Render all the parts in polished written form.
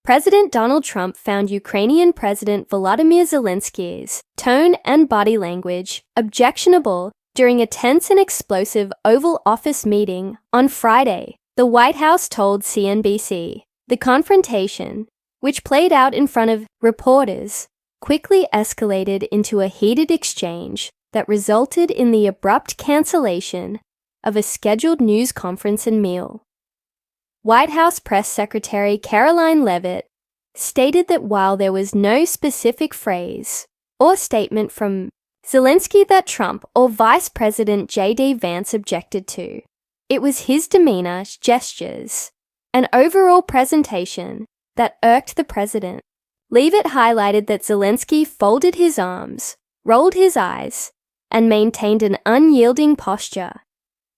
President Donald Trump found Ukrainian President Volodymyr Zelensky's tone and body language objectionable during a tense and explosive Oval Office meeting on Friday, the White House told CNBC. The confrontation, which played out in front of reporters, quickly escalated into a heated exchange that resulted in the abrupt cancellation of a scheduled news conference and meal. White House Press Secretary Caroline Leavitt stated that while there was no specific phrase or statement from Zelensky that Trump or Vice President J.D. Vance objected to, it was his demeanor, gestures, and overall presentation that irked the president. Leavitt highlighted that Zelensky folded his arms, rolled his eyes, and maintained an unyielding posture,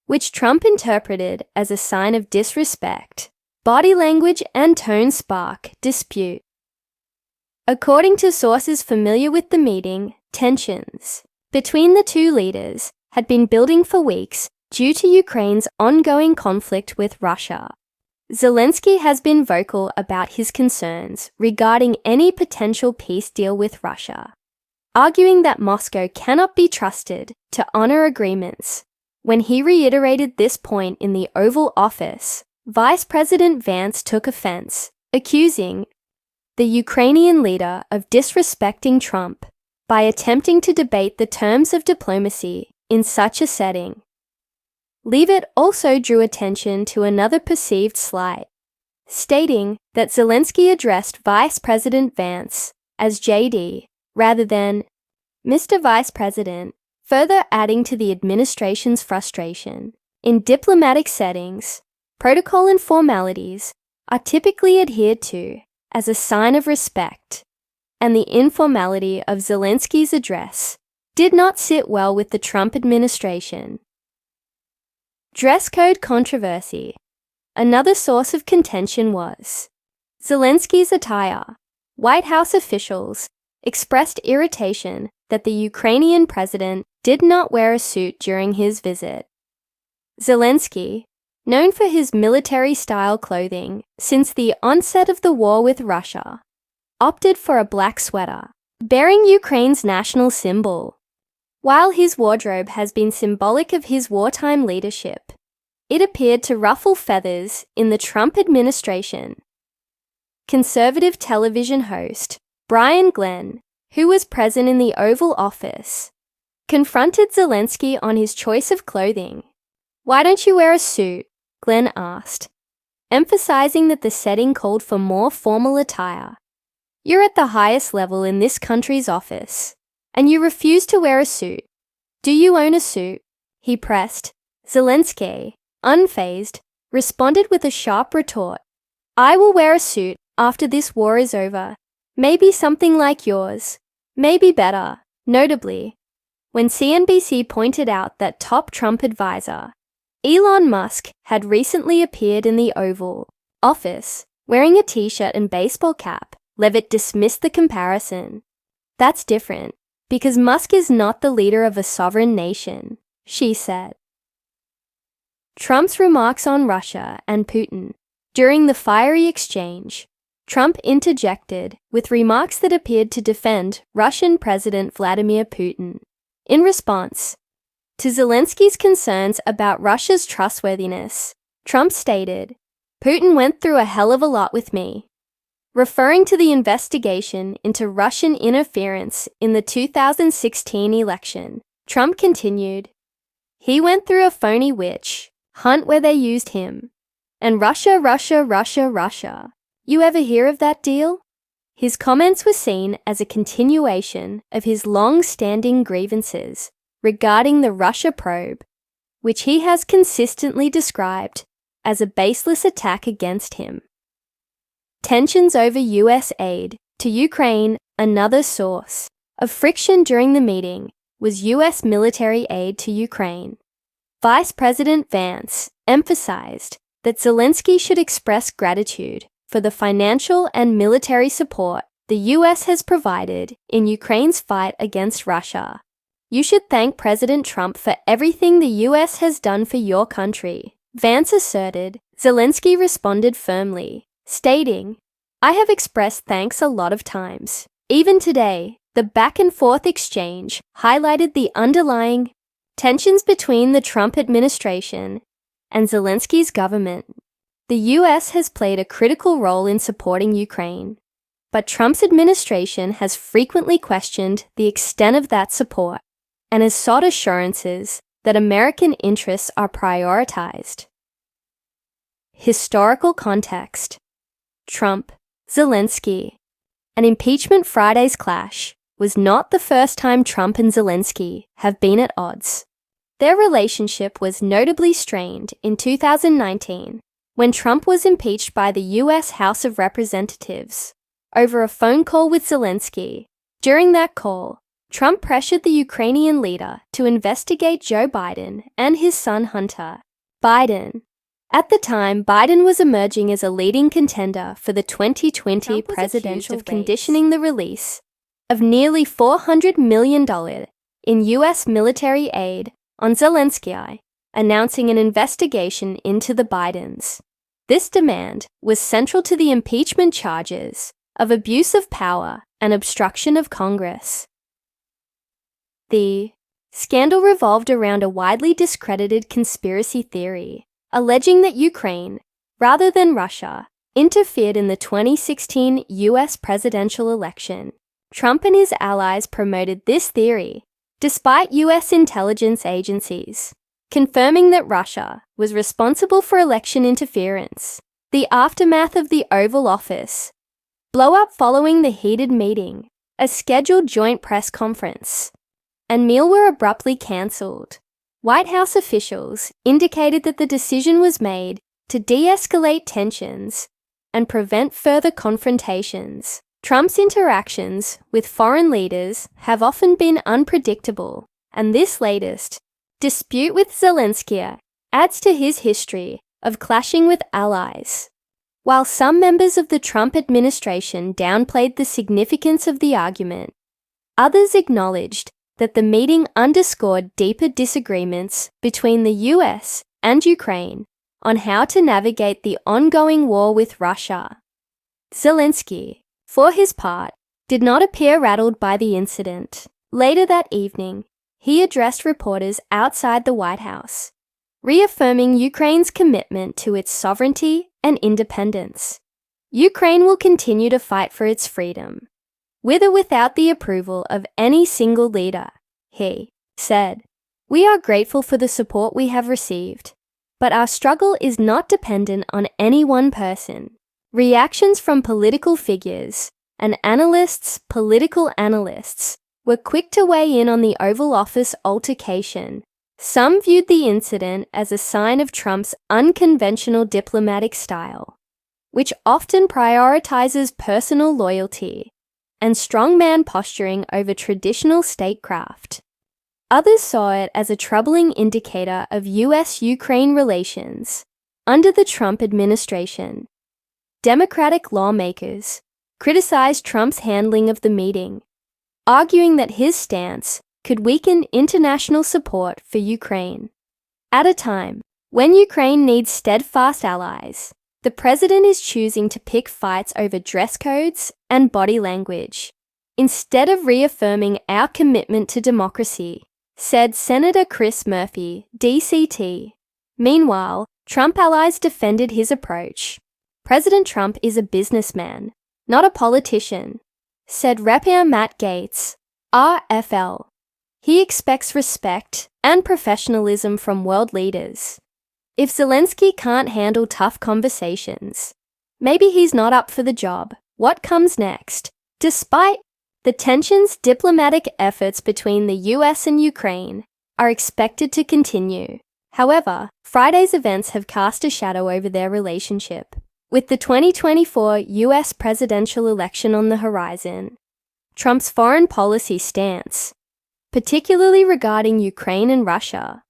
which Trump interpreted as a sign of disrespect. Body language and tone spark dispute. According to sources familiar with the meeting, tensions between the two leaders had been building for weeks due to Ukraine's ongoing conflict with Russia. Zelensky has been vocal about his concerns regarding any potential peace deal with Russia, arguing that Moscow cannot be trusted to honor agreements. When he reiterated this point in the Oval Office, Vice President Vance took offense, accusing the Ukrainian leader of disrespecting Trump by attempting to debate the terms of diplomacy in such a setting. Leavitt also drew attention to another perceived slight, stating that Zelensky addressed Vice President Vance as JD rather than Mr. Vice President, further adding to the administration's frustration. In diplomatic settings, protocol and formalities are typically adhered to as a sign of respect, and the informality of Zelensky's address did not sit well with the Trump administration. Dress code controversy. Another source of contention was Zelensky's attire. White House officials expressed irritation that the Ukrainian president did not wear a suit during his visit. Zelensky, known for his military-style clothing since the onset of the war with Russia, opted for a black sweater, bearing Ukraine's national symbol. While his wardrobe has been symbolic of his wartime leadership, it appeared to ruffle feathers in the Trump administration. Conservative television host Brian Glenn, who was present in the Oval Office, confronted Zelensky on his choice of clothing. "Why don't you wear a suit?" Glenn asked, emphasizing that the setting called for more formal attire. "You're at the highest level in this country's office, and you refuse to wear a suit. Do you own a suit?" he pressed. Zelensky, unfazed, responded with a sharp retort. "I will wear a suit after this war is over. Maybe something like yours. Maybe better." Notably, when CNBC pointed out that top Trump advisor Elon Musk had recently appeared in the Oval Office wearing a t-shirt and baseball cap, Leavitt dismissed the comparison. "That's different, because Musk is not the leader of a sovereign nation," she said. Trump's remarks on Russia and Putin. During the fiery exchange, Trump interjected with remarks that appeared to defend Russian President Vladimir Putin. In response to Zelensky's concerns about Russia's trustworthiness, Trump stated, "Putin went through a hell of a lot with me," referring to the investigation into Russian interference in the 2016 election. Trump continued, "He went through a phony witch hunt where they used him. And Russia, Russia, Russia, Russia. You ever hear of that deal?" His comments were seen as a continuation of his long-standing grievances regarding the Russia probe, which he has consistently described as a baseless attack against him. Tensions over U.S. aid to Ukraine. Another source of friction during the meeting was U.S. military aid to Ukraine. Vice President Vance emphasized that Zelensky should express gratitude for the financial and military support the U.S. has provided in Ukraine's fight against Russia. "You should thank President Trump for everything the U.S. has done for your country," Vance asserted. Zelensky responded firmly, stating, I have expressed thanks a lot of times. Even today, the back-and-forth exchange highlighted the underlying tensions between the Trump administration and Zelensky's government. The US has played a critical role in supporting Ukraine, but Trump's administration has frequently questioned the extent of that support and has sought assurances that American interests are prioritized. Historical context. Trump, Zelensky. An impeachment Friday's clash was not the first time Trump and Zelensky have been at odds. Their relationship was notably strained in 2019 when Trump was impeached by the US House of Representatives over a phone call with Zelensky. During that call, Trump pressured the Ukrainian leader to investigate Joe Biden and his son Hunter Biden. At the time, Biden was emerging as a leading contender for the 2020 presidential race, conditioning the release of nearly $400 million in US military aid on Zelensky, announcing an investigation into the Bidens. This demand was central to the impeachment charges of abuse of power and obstruction of Congress. The scandal revolved around a widely discredited conspiracy theory, alleging that Ukraine, rather than Russia, interfered in the 2016 US presidential election. Trump and his allies promoted this theory, despite US intelligence agencies confirming that Russia was responsible for election interference. The aftermath of the Oval Office blow-up following the heated meeting, a scheduled joint press conference, and meal were abruptly cancelled. White House officials indicated that the decision was made to de-escalate tensions and prevent further confrontations. Trump's interactions with foreign leaders have often been unpredictable, and this latest dispute with Zelensky adds to his history of clashing with allies. While some members of the Trump administration downplayed the significance of the argument, others acknowledged that the meeting underscored deeper disagreements between the US and Ukraine on how to navigate the ongoing war with Russia. Zelensky, for his part, did not appear rattled by the incident. Later that evening, he addressed reporters outside the White House, reaffirming Ukraine's commitment to its sovereignty and independence. Ukraine will continue to fight for its freedom, with or without the approval of any single leader, he said. We are grateful for the support we have received, but our struggle is not dependent on any one person. Reactions from political figures and political analysts, were quick to weigh in on the Oval Office altercation. Some viewed the incident as a sign of Trump's unconventional diplomatic style, which often prioritizes personal loyalty and strongman posturing over traditional statecraft. Others saw it as a troubling indicator of US-Ukraine relations. Under the Trump administration, Democratic lawmakers criticized Trump's handling of the meeting, arguing that his stance could weaken international support for Ukraine. At a time when Ukraine needs steadfast allies, the president is choosing to pick fights over dress codes and body language, instead of reaffirming our commitment to democracy, said Senator Chris Murphy, DCT. Meanwhile, Trump allies defended his approach. President Trump is a businessman, not a politician, said Repair Matt Gaetz, RFL. He expects respect and professionalism from world leaders. If Zelensky can't handle tough conversations, maybe he's not up for the job. What comes next? Despite the tensions, diplomatic efforts between the US and Ukraine are expected to continue. However, Friday's events have cast a shadow over their relationship. With the 2024 US presidential election on the horizon, Trump's foreign policy stance, particularly regarding Ukraine and Russia,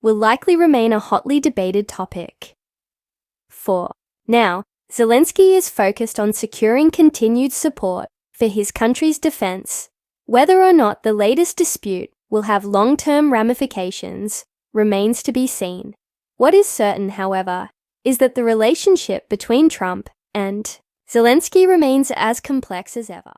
will likely remain a hotly debated topic. 4. Now, Zelensky is focused on securing continued support for his country's defense. Whether or not the latest dispute will have long-term ramifications remains to be seen. What is certain, however, is that the relationship between Trump and Zelensky remains as complex as ever.